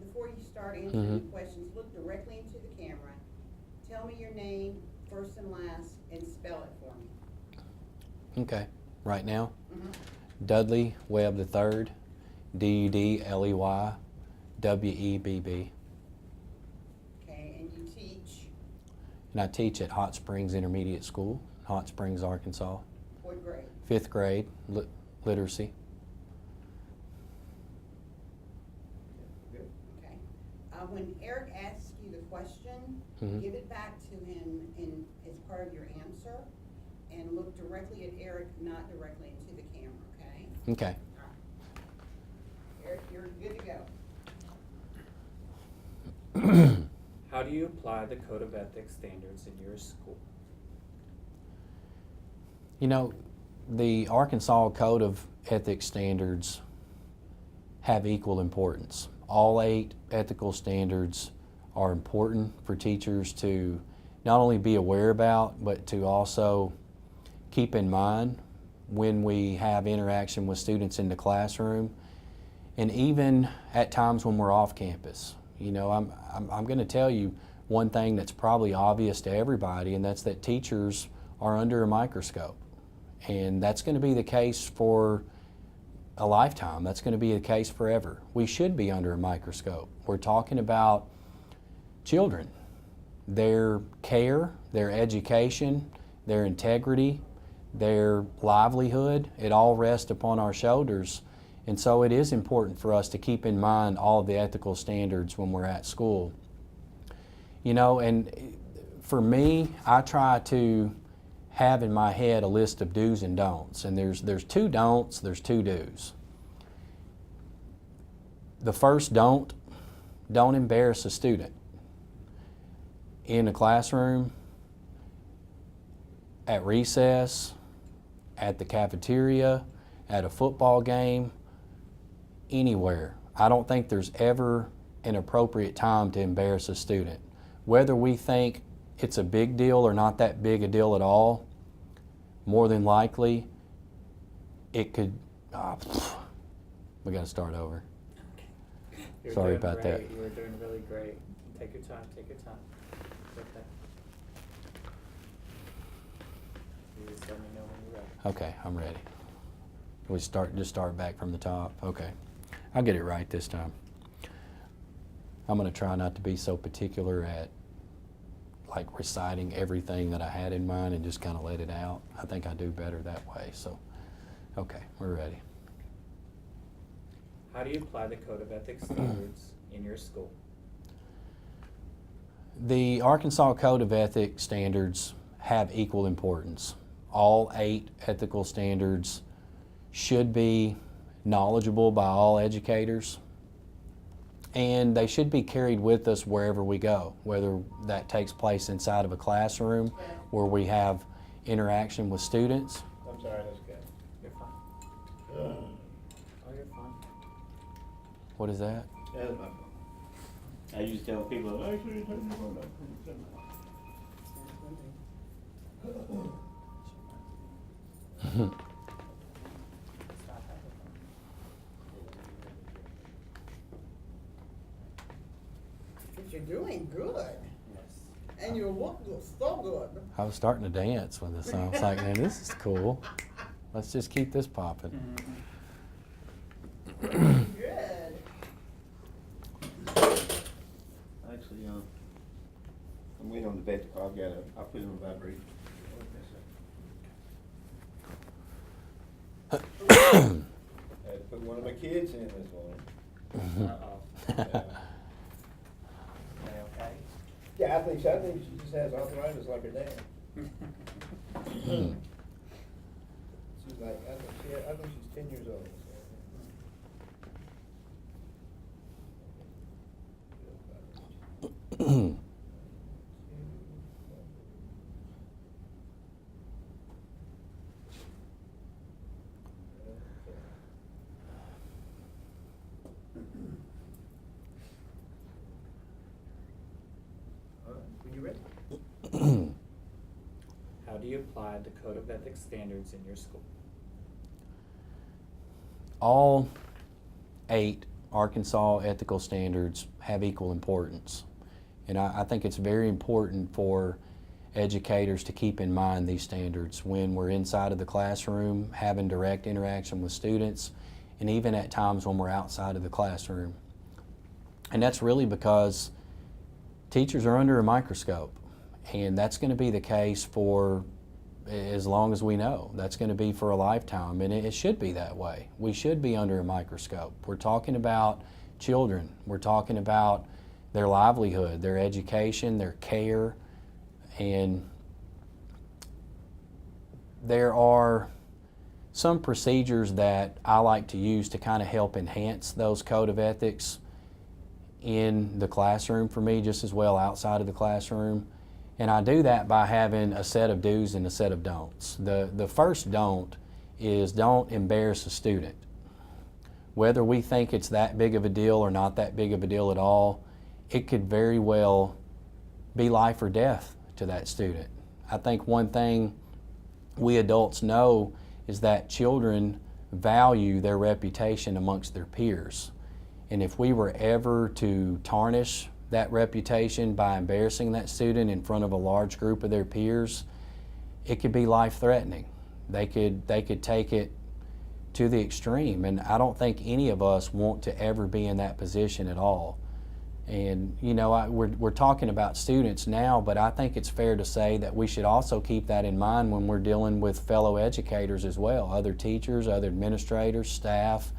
before you start answering the questions, look directly into the camera. Tell me your name, first and last, and spell it for me. Okay, right now? DudleyWebb III, DudleyWebb. Okay, and you teach And I teach at Hot Springs Intermediate School, Hot Springs, Arkansas. what grade? 5th grade, literacy. Okay. When Eric asks you the question, give it back to him as part of your answer, and look directly at Eric, not directly into the camera, okay? Okay. All right. Eric, you're good to go. How do you apply the Code of Ethics standards in your school? You know, the Arkansas Code of Ethics standards have equal importance. All 8 ethical standards are important for teachers to not only be aware about, but to also keep in mind when we have interaction with students in the classroom, and even at times when we're off campus. You know, I'm going to tell you one thing that's probably obvious to everybody, and that's that teachers are under a microscope. And that's going to be the case for a lifetime. That's going to be the case forever. We should be under a microscope. We're talking about children, their care, their education, their integrity, their livelihood. It all rests upon our shoulders. And so it is important for us to keep in mind all of the ethical standards when we're at school. You know, and for me, I try to have in my head a list of do's and don'ts. And there's 2 don'ts, there's 2 do's. The first don't embarrass a student. In a classroom, at recess, at the cafeteria, at a football game, anywhere. I don't think there's ever an appropriate time to embarrass a student. Whether we think it's a big deal or not that big a deal at all, more than likely, it could, we got to start over. You're Sorry doing about that. great. You were doing really great. Take your time, take your time. It's okay. You just let me know when you're ready. Okay, I'm ready. We just start back from the top. Okay, I'll get it right this time. I'm going to try not to be so particular at like reciting everything that I had in mind and just kind of let it out. I think I do better that way. So, okay, we're ready. How do you apply the Code of Ethics standards in your school? The Arkansas Code of Ethics standards have equal importance. All 8 ethical standards should be knowledgeable by all educators, and they should be carried with us wherever we go, whether that takes place inside of a classroom where we have interaction with students. I'm sorry, that's good. You're fine. Oh, you're fine. What is that? That's my fault. I used to tell people, I should turn your phone up. But you're doing good, Yes. and your look looks so good. I was starting to dance with this. I was like, man, this is cool. Let's just keep this popping. Good. Actually, I'm waiting on the vet to call. I'll put it on vibrate. I had to put one of my kids in this one. Uh-oh. Yeah. Are they okay? Yeah, I think so. I think she just has arthritis like her dad. She's like, I think she's 10 years old. All right, when you ready? How do you apply the Code of Ethics standards in your school? All 8 Arkansas ethical standards have equal importance. And I think it's very important for educators to keep in mind these standards when we're inside of the classroom, having direct interaction with students, and even at times when we're outside of the classroom. And that's really because teachers are under a microscope, and that's going to be the case for as long as we know. That's going to be for a lifetime, and it should be that way. We should be under a microscope. We're talking about children. We're talking about their livelihood, their education, their care, and there are some procedures that I like to use to kind of help enhance those code of ethics in the classroom for me, just as well outside of the classroom. And I do that by having a set of do's and a set of don'ts. The first don't is don't embarrass a student. Whether we think it's that big of a deal or not that big of a deal at all, it could very well be life or death to that student. I think one thing we adults know is that children value their reputation amongst their peers. And if we were ever to tarnish that reputation by embarrassing that student in front of a large group of their peers, it could be life-threatening. They could take it to the extreme, and I don't think any of us want to ever be in that position at all. And you know, we're talking about students now, but I think it's fair to say that we should also keep that in mind when we're dealing with fellow educators as well, other teachers, other administrators, staff,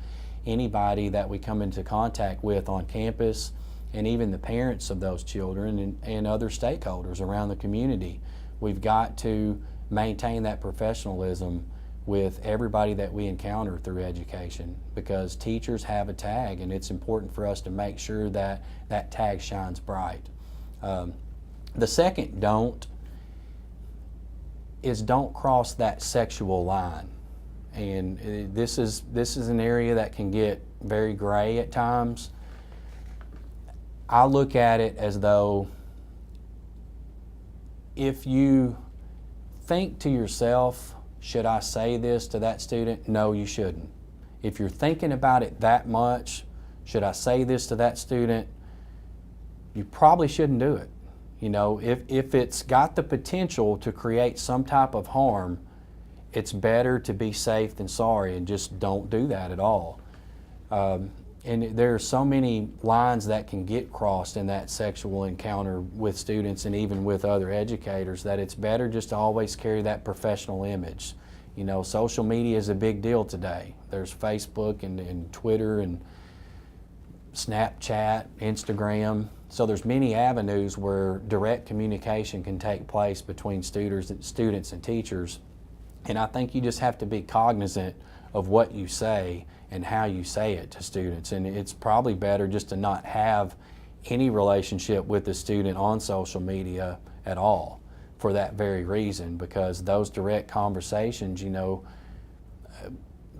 anybody that we come into contact with on campus, and even the parents of those children and other stakeholders around the community. We've got to maintain that professionalism with everybody that we encounter through education, because teachers have a tag, and it's important for us to make sure that that tag shines bright. The second don't is don't cross that sexual line. And this is an area that can get very gray at times. I look at it as though if you think to yourself, should I say this to that student? No, you shouldn't. If you're thinking about it that much, should I say this to that student? You probably shouldn't do it. You know, if it's got the potential to create some type of harm, it's better to be safe than sorry, and just don't do that at all. And there are so many lines that can get crossed in that sexual encounter with students and even with other educators, that it's better just to always carry that professional image. You know, social media is a big deal today. There's Facebook and Twitter and Snapchat, Instagram. So there's many avenues where direct communication can take place between students and teachers. And I think you just have to be cognizant of what you say and how you say it to students. And it's probably better just to not have any relationship with the student on social media at all for that very reason, because those direct conversations, you know,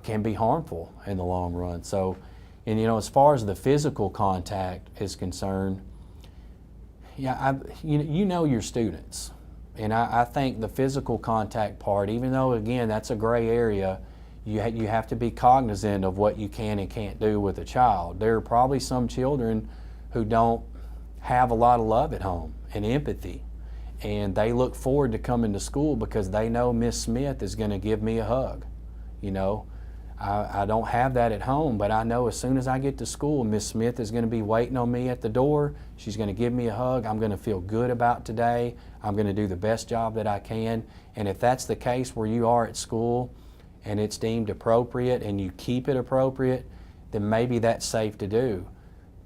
can be harmful in the long run. So, and you know, as far as the physical contact is concerned, yeah, you know your students. And I think the physical contact part, even though, again, that's a gray area, you have to be cognizant of what you can and can't do with a child. There are probably some children who don't have a lot of love at home and empathy, and they look forward to coming to school because they know Miss Smith is going to give me a hug. You know, I don't have that at home, but I know as soon as I get to school, Miss Smith is going to be waiting on me at the door. She's going to give me a hug. I'm going to feel good about today. I'm going to do the best job that I can. And if that's the case where you are at school and it's deemed appropriate and you keep it appropriate, then maybe that's safe to do.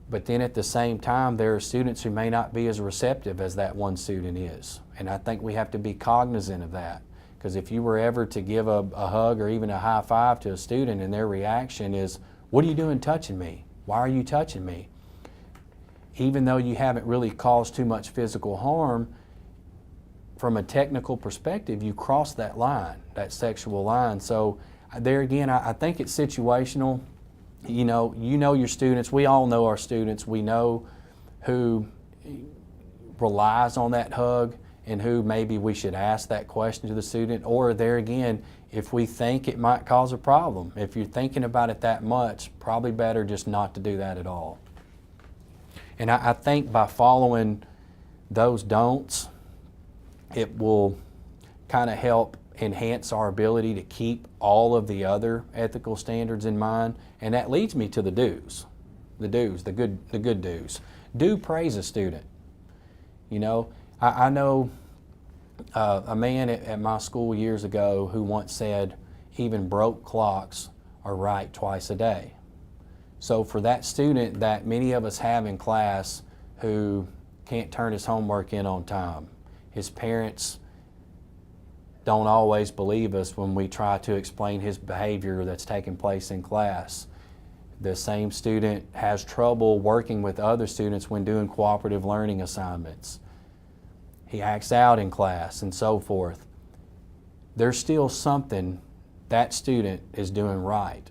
But then at the same time, there are students who may not be as receptive as that one student is. And I think we have to be cognizant of that. Because if you were ever to give a hug or even a high five to a student and their reaction is, "What are you doing touching me? Why are you touching me?" Even though you haven't really caused too much physical harm, from a technical perspective, you cross that line, that sexual line. So there again, I think it's situational. You know your students. We all know our students. We know who relies on that hug and who maybe we should ask that question to the student, or there again, if we think it might cause a problem. If you're thinking about it that much, probably better just not to do that at all. And I think by following those don'ts, it will kind of help enhance our ability to keep all of the other ethical standards in mind. And that leads me to the do's. The good do's. Do praise a student. You know, I know a man at my school years ago who once said, even broke clocks are right twice a day. So for that student that many of us have in class who can't turn his homework in on time, his parents don't always believe us when we try to explain his behavior that's taking place in class. The same student has trouble working with other students when doing cooperative learning assignments. He acts out in class and so forth. There's still something that student is doing right.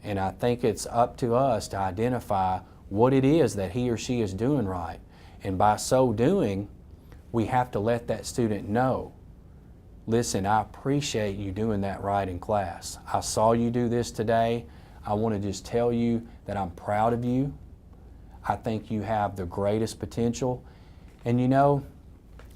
And I think it's up to us to identify what it is that he or she is doing right. And by so doing, we have to let that student know, listen, I appreciate you doing that right in class. I saw you do this today. I want to just tell you that I'm proud of you. I think you have the greatest potential. And you know,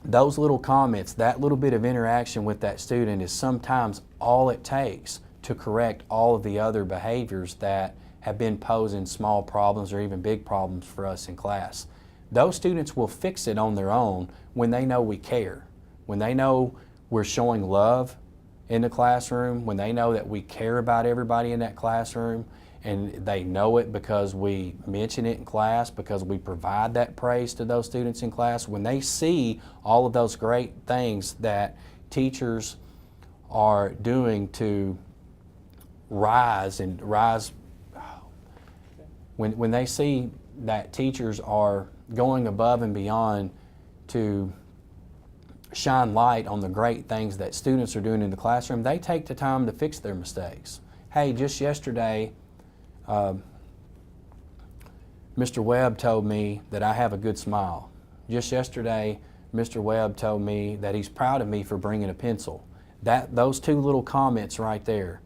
those little comments, that little bit of interaction with that student is sometimes all it takes to correct all of the other behaviors that have been posing small problems or even big problems for us in class. Those students will fix it on their own when they know we care, when they know we're showing love in the classroom, when they know that we care about everybody in that classroom, and they know it because we mention it in class, because we provide that praise to those students in class. When they see all of those great things that teachers are doing to rise, when they see that teachers are going above and beyond to shine light on the great things that students are doing in the classroom, they take the time to fix their mistakes. Hey, just yesterday, Mr. Webb told me that I have a good smile. Just yesterday, Mr. Webb told me that he's proud of me for bringing a pencil. Those two little comments right there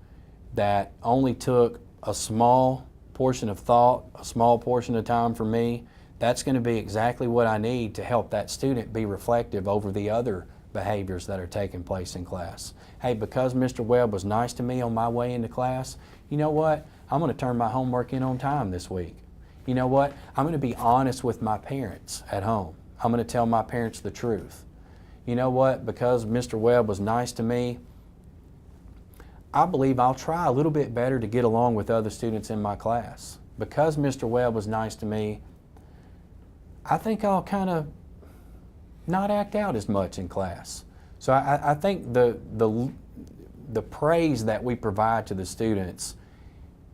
that only took a small portion of thought, a small portion of time for me, that's going to be exactly what I need to help that student be reflective over the other behaviors that are taking place in class. Hey, because Mr. Webb was nice to me on my way into class, you know what? I'm going to turn my homework in on time this week. You know what? I'm going to be honest with my parents at home. I'm going to tell my parents the truth. You know what? Because Mr. Webb was nice to me, I believe I'll try a little bit better to get along with other students in my class. Because Mr. Webb was nice to me, I think I'll kind of not act out as much in class. So I think the praise that we provide to the students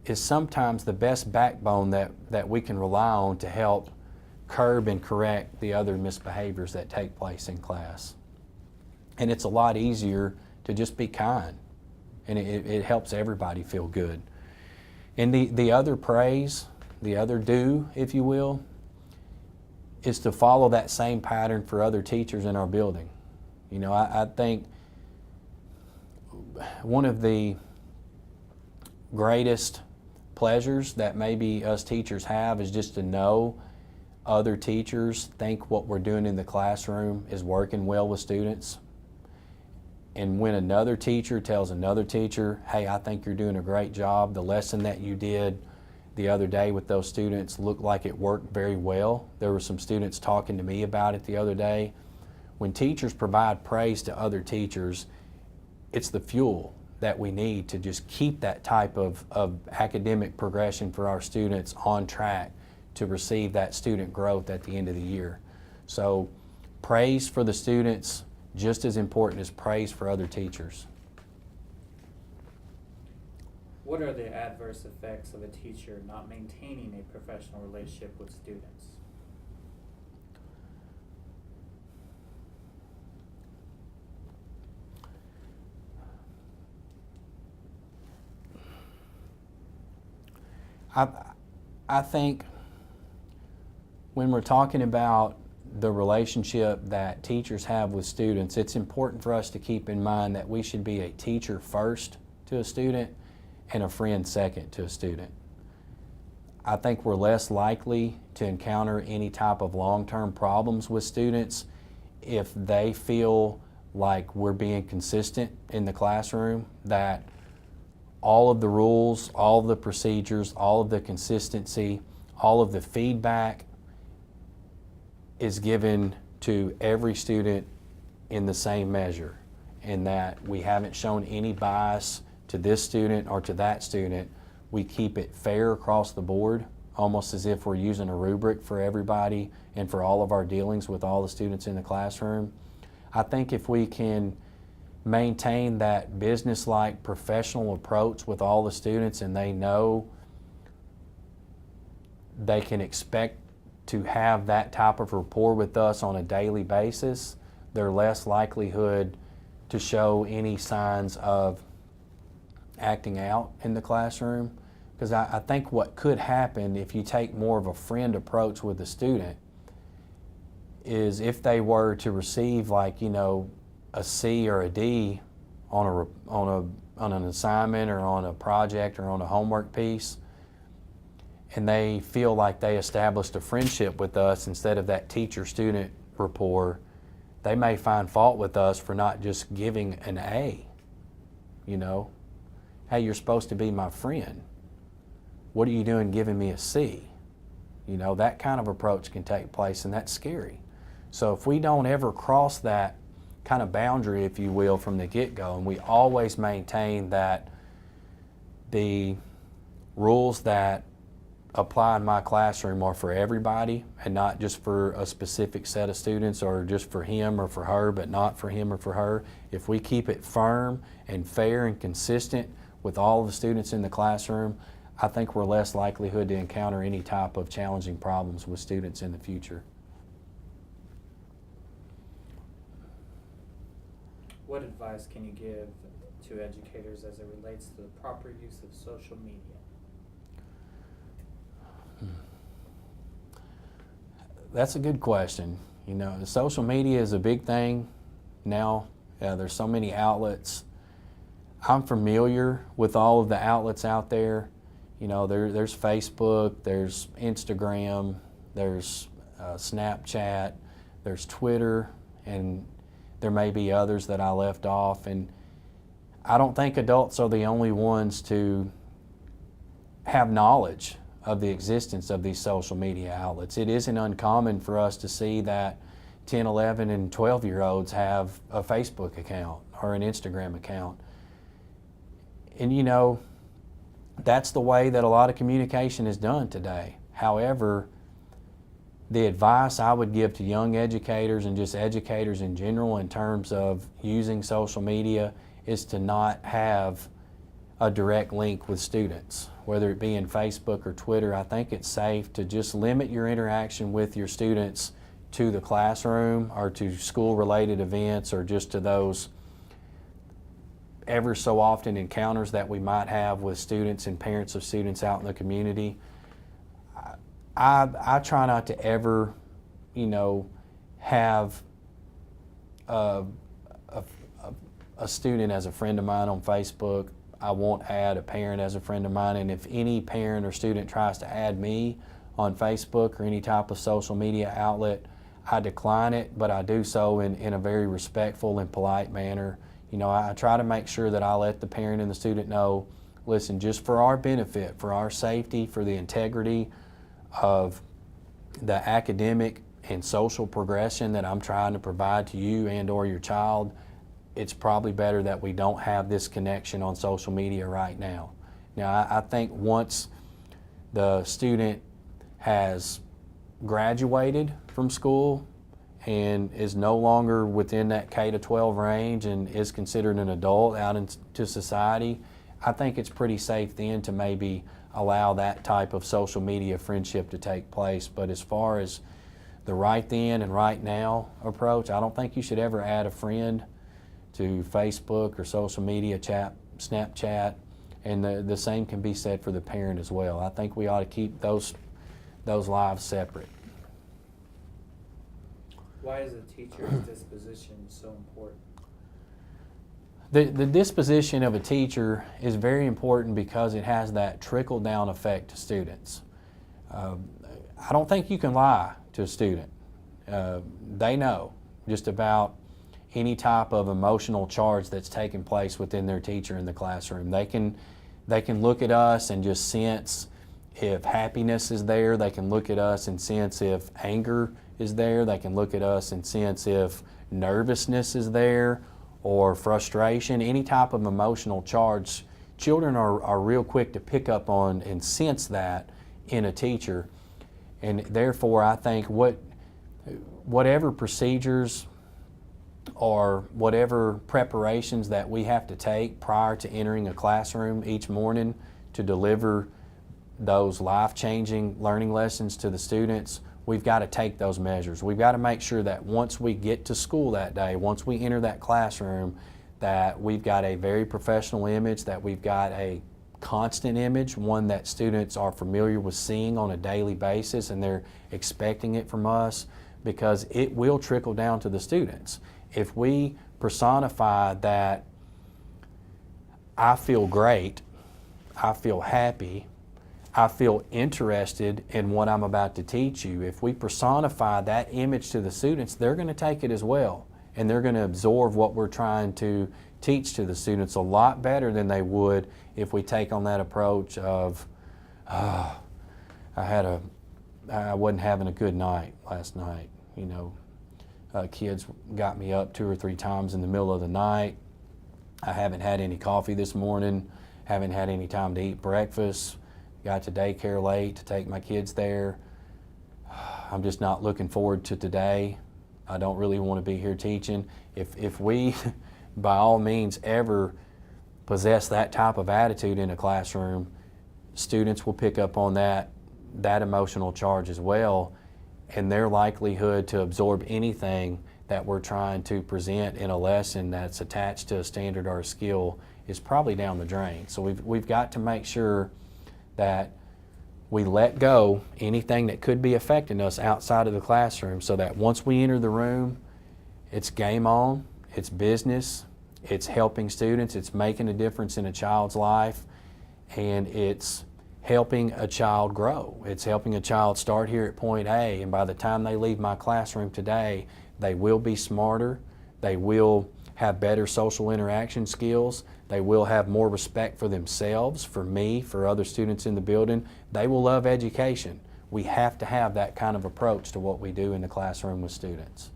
is sometimes the best backbone that we can rely on to help curb and correct the other misbehaviors that take place in class. And it's a lot easier to just be kind, and it helps everybody feel good. And the other praise, the other do, if you will, is to follow that same pattern for other teachers in our building. You know, I think one of the greatest pleasures that maybe us teachers have is just to know other teachers think what we're doing in the classroom is working well with students. And when another teacher tells another teacher, hey, I think you're doing a great job, the lesson that you did the other day with those students looked like it worked very well. There were some students talking to me about it the other day. When teachers provide praise to other teachers, it's the fuel that we need to just keep that type of academic progression for our students on track to receive that student growth at the end of the year. So praise for the students, just as important as praise for other teachers. What are the adverse effects of a teacher not maintaining a professional relationship with students? I think when we're talking about the relationship that teachers have with students, it's important for us to keep in mind that we should be a teacher first to a student and a friend second to a student. I think we're less likely to encounter any type of long-term problems with students if they feel like we're being consistent in the classroom, that all of the rules, all of the procedures, all of the consistency, all of the feedback is given to every student in the same measure, and that we haven't shown any bias to this student or to that student. We keep it fair across the board, almost as if we're using a rubric for everybody and for all of our dealings with all the students in the classroom. I think if we can maintain that business-like professional approach with all the students, and they know they can expect to have that type of rapport with us on a daily basis, they're less likelihood to show any signs of acting out in the classroom. Because I think what could happen if you take more of a friend approach with a student is if they were to receive, like, you know, a C or a D on an assignment or on a project or on a homework piece, and they feel like they established a friendship with us instead of that teacher-student rapport, they may find fault with us for not just giving an A. You know, hey, you're supposed to be my friend. What are you doing giving me a C? You know, that kind of approach can take place, and that's scary. So if we don't ever cross that kind of boundary, if you will, from the get-go, and we always maintain that the rules that apply in my classroom are for everybody and not just for a specific set of students, or just for him or for her, but not for him or for her. If we keep it firm and fair and consistent with all of the students in the classroom, I think we're less likelihood to encounter any type of challenging problems with students in the future. What advice can you give to educators as it relates to the proper use of social media? That's a good question. You know, the social media is a big thing now. There's so many outlets. I'm familiar with all of the outlets out there. You know, there's Facebook, there's Instagram, there's Snapchat, there's Twitter, and there may be others that I left off. And I don't think adults are the only ones to have knowledge of the existence of these social media outlets. It isn't uncommon for us to see that 10, 11, and 12-year-olds have a Facebook account or an Instagram account. And you know, that's the way that a lot of communication is done today. However, the advice I would give to young educators and just educators in general in terms of using social media is to not have a direct link with students, whether it be in Facebook or Twitter. I think it's safe to just limit your interaction with your students to the classroom or to school-related events, or just to those ever so often encounters that we might have with students and parents of students out in the community. I try not to ever, you know, have a student as a friend of mine on Facebook. I won't add a parent as a friend of mine, and if any parent or student tries to add me on Facebook or any type of social media outlet, I decline it, but I do so in a very respectful and polite manner. You know, I try to make sure that I let the parent and the student know, listen, just for our benefit, for our safety, for the integrity of the academic and social progression that I'm trying to provide to you and or your child, it's probably better that we don't have this connection on social media right now. Now, I think once the student has graduated from school and is no longer within that K-12 range and is considered an adult out into society, I think it's pretty safe then to maybe allow that type of social media friendship to take place. But as far as the right then and right now approach, I don't think you should ever add a friend to Facebook or social media chat, Snapchat, and the same can be said for the parent as well. I think we ought to keep those lives separate. Why is a teacher's disposition so important? The disposition of a teacher is very important because it has that trickle-down effect to students. I don't think you can lie to a student. They know just about any type of emotional charge that's taking place within their teacher in the classroom. They can look at us and just sense if happiness is there. They can look at us and sense if anger is there. They can look at us and sense if nervousness is there or frustration, any type of emotional charge. Children are real quick to pick up on and sense that in a teacher. And therefore, I think whatever procedures or whatever preparations that we have to take prior to entering a classroom each morning to deliver those life-changing learning lessons to the students, we've got to take those measures. We've got to make sure that once we get to school that day, once we enter that classroom, that we've got a very professional image, that we've got a constant image, one that students are familiar with seeing on a daily basis and they're expecting it from us, because it will trickle down to the students. If we personify that I feel great, I feel happy, I feel interested in what I'm about to teach you, if we personify that image to the students, they're going to take it as well. And they're going to absorb what we're trying to teach to the students a lot better than they would if we take on that approach of, I wasn't having a good night last night. You know, kids got me up 2 or 3 times in the middle of the night. I haven't had any coffee this morning, haven't had any time to eat breakfast, got to daycare late to take my kids there. I'm just not looking forward to today. I don't really want to be here teaching. If we, by all means, ever possess that type of attitude in a classroom, students will pick up on that emotional charge as well, and their likelihood to absorb anything that we're trying to present in a lesson that's attached to a standard or a skill is probably down the drain. So we've got to make sure that we let go anything that could be affecting us outside of the classroom, so that once we enter the room, it's game on, it's business, it's helping students, it's making a difference in a child's life, and it's helping a child grow. It's helping a child start here at point A, and by the time they leave my classroom today, they will be smarter, they will have better social interaction skills, they will have more respect for themselves, for me, for other students in the building. They will love education. We have to have that kind of approach to what we do in the classroom with students.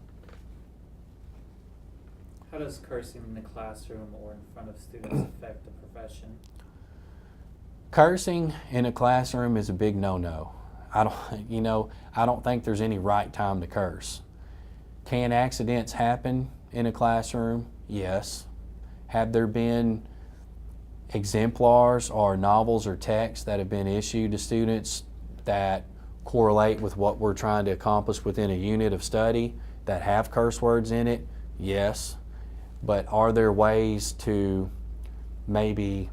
How does cursing in the classroom or in front of students affect the profession? Cursing in a classroom is a big no-no. I don't think there's any right time to curse. Can accidents happen in a classroom? Yes. Have there been exemplars or novels or texts that have been issued to students that correlate with what we're trying to accomplish within a unit of study that have curse words in it? Yes. But are there ways to maybe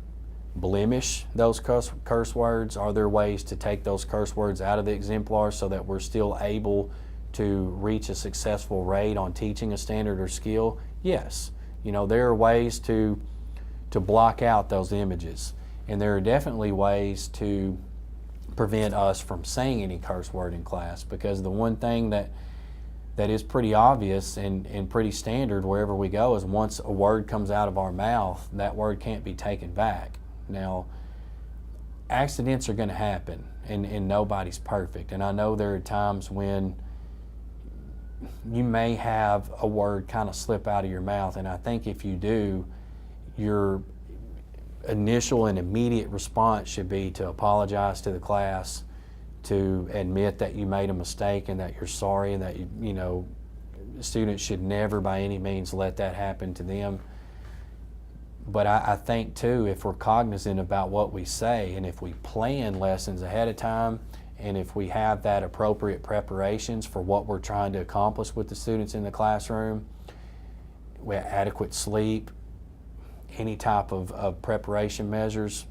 blemish those curse words? Are there ways to take those curse words out of the exemplars so that we're still able to reach a successful rate on teaching a standard or skill? Yes. There are ways to block out those images, and there are definitely ways to prevent us from saying any curse word in class, because the one thing that is pretty obvious and pretty standard wherever we go is once a word comes out of our mouth, that word can't be taken back. Now, accidents are going to happen, and nobody's perfect, and I know there are times when you may have a word kind of slip out of your mouth, and I think if you do, your initial and immediate response should be to apologize to the class, to admit that you made a mistake and that you're sorry, and that students should never by any means let that happen to them. But I think too, if we're cognizant about what we say, and if we plan lessons ahead of time, and if we have that appropriate preparations for what we're trying to accomplish with the students in the classroom, we have adequate sleep, any type of preparation measures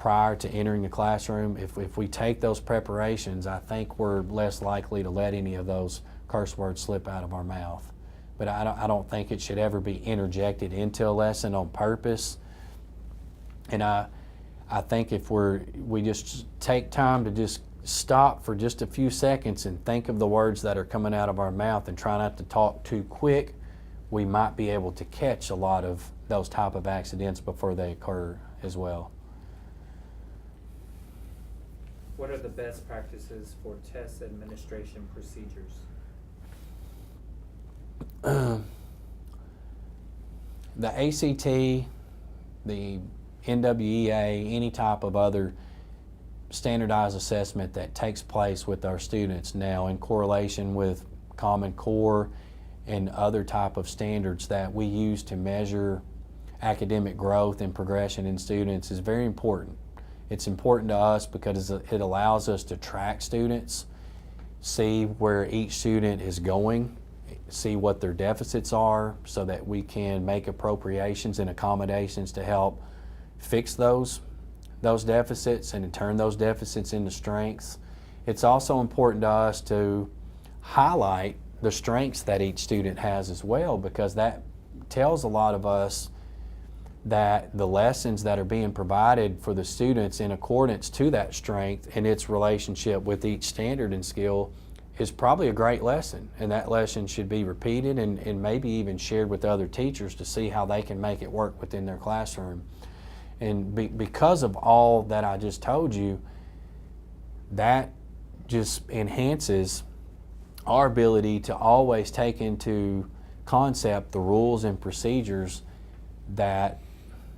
prior to entering the classroom, if we take those preparations, I think we're less likely to let any of those curse words slip out of our mouth. But I don't think it should ever be interjected into a lesson on purpose. And I think if we just take time to just stop for just a few seconds and think of the words that are coming out of our mouth and try not to talk too quick, we might be able to catch a lot of those type of accidents before they occur as well. What are the best practices for test administration procedures? The ACT, the NWEA, any type of other standardized assessment that takes place with our students now in correlation with Common Core and other type of standards that we use to measure academic growth and progression in students is very important. It's important to us because it allows us to track students, see where each student is going, see what their deficits are so that we can make appropriations and accommodations to help fix those deficits and turn those deficits into strengths. It's also important to us to highlight the strengths that each student has as well, because that tells a lot of us that the lessons that are being provided for the students in accordance to that strength and its relationship with each standard and skill is probably a great lesson, and that lesson should be repeated and maybe even shared with other teachers to see how they can make it work within their classroom. And because of all that I just told you, that just enhances our ability to always take into concept the rules and procedures that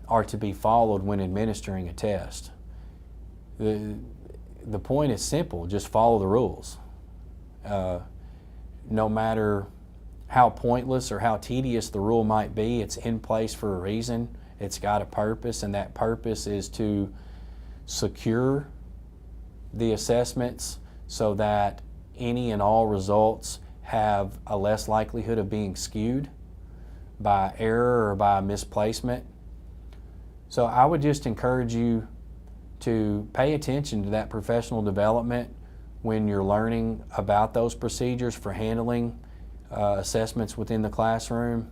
are to be followed when administering a test. The point is simple, just follow the rules. No matter how pointless or how tedious the rule might be, it's in place for a reason. It's got a purpose, and that purpose is to secure the assessments so that any and all results have a less likelihood of being skewed by error or by misplacement. So I would just encourage you to pay attention to that professional development when you're learning about those procedures for handling assessments within the classroom.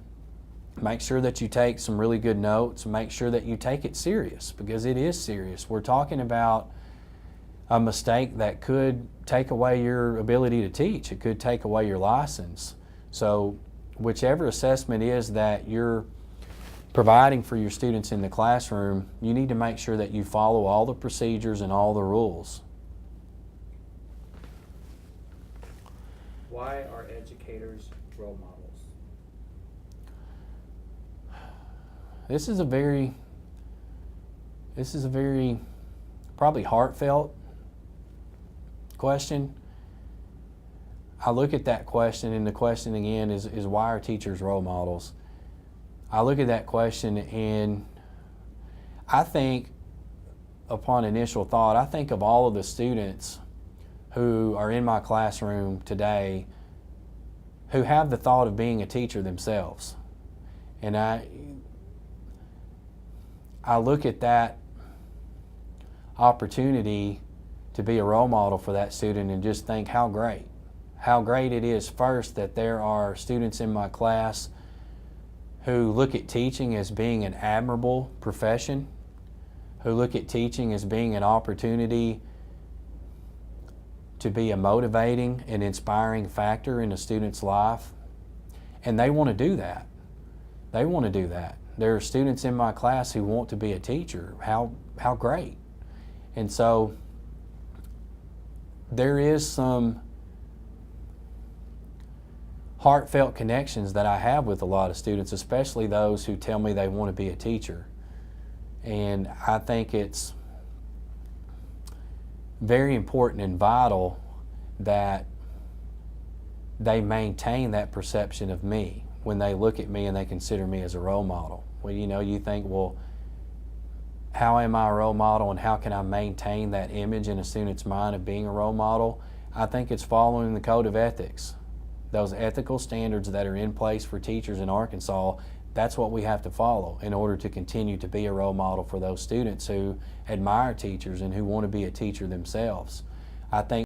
Make sure that you take some really good notes. Make sure that you take it serious, because it is serious. We're talking about a mistake that could take away your ability to teach. It could take away your license. So whichever assessment is that you're providing for your students in the classroom, you need to make sure that you follow all the procedures and all the rules. Why are educators role models? This is a very probably heartfelt question. I look at that question, and the question again is why are teachers role models? I look at that question, and I think, upon initial thought, I think of all of the students who are in my classroom today who have the thought of being a teacher themselves. And I look at that opportunity to be a role model for that student and just think how great it is, first, that there are students in my class who look at teaching as being an admirable profession, who look at teaching as being an opportunity to be a motivating and inspiring factor in a student's life. And they want to do that. They want to do that. There are students in my class who want to be a teacher. How great. And so there is some heartfelt connections that I have with a lot of students, especially those who tell me they want to be a teacher. And I think it's very important and vital that they maintain that perception of me when they look at me and they consider me as a role model. Well, you think, well, how am I a role model, and how can I maintain that image in a student's mind of being a role model? I think it's following the code of ethics. Those ethical standards that are in place for teachers in Arkansas, that's what we have to follow in order to continue to be a role model for those students who admire teachers and who want to be a teacher themselves. I think